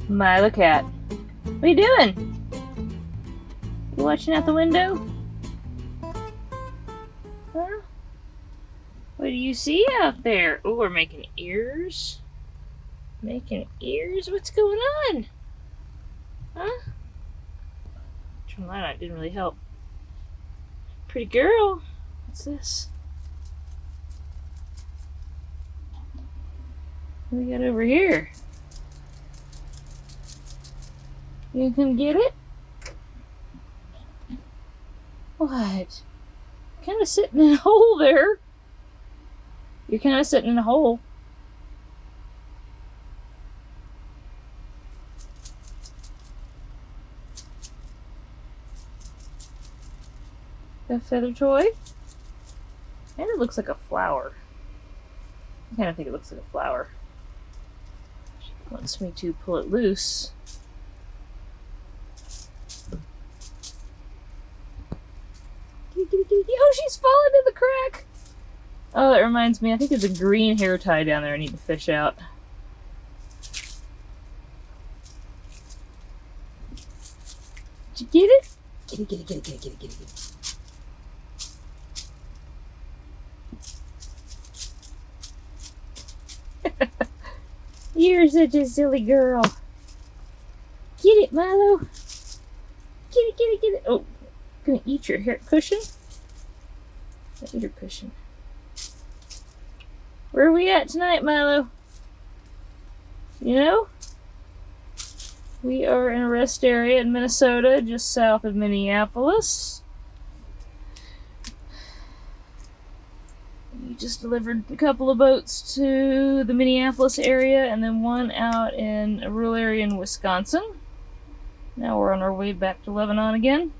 Milo Cat. What are you doing? You watching out the window? Huh? What do you see out there? Oh, we're making ears. Making ears? What's going on? Huh? Turn the light on. It didn't really help. Pretty girl. What's this? What do we got over here? You gonna come get it? What? Kind of sitting in a hole there. You're kind of sitting in a hole. A feather toy? And it looks like a flower. I kind of think it looks like a flower. She wants me to pull it loose. Oh, she's fallen in the crack! Oh, that reminds me. I think there's a green hair tie down there I need to fish out. Did you get it? Get it, get it, get it, get it, get it, get it, get it. You're such a silly girl. Get it, Milo. Get it, get it, get it. Oh, gonna eat your hair cushion? Eat your cushion. Where are we at tonight, Milo? You know? We are in a rest area in Minnesota, just south of Minneapolis. We just delivered a couple of boats to the Minneapolis area and then one out in a rural area in Wisconsin. Now we're on our way back to Lebanon again.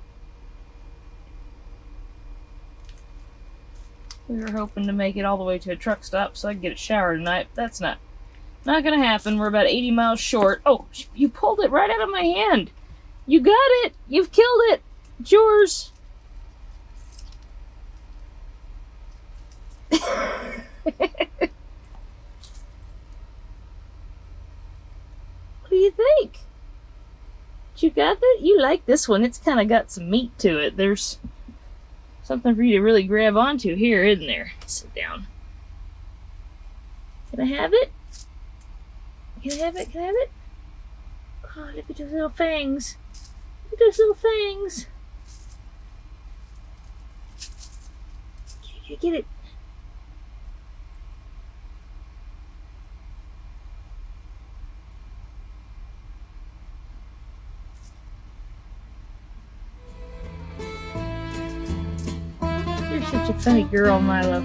We were hoping to make it all the way to a truck stop so I could get a shower tonight, but that's not gonna happen. We're about 80 miles short. Oh, you pulled it right out of my hand. You got it. You've killed it. It's yours. What do you think? You got that? You like this one. It's kind of got some meat to it. There's something for you to really grab onto here, isn't there? Sit down. Can I have it? Can I have it? Can I have it? Oh, look at those little fangs. Look at those little fangs. Get it. You're such a funny girl, Milo.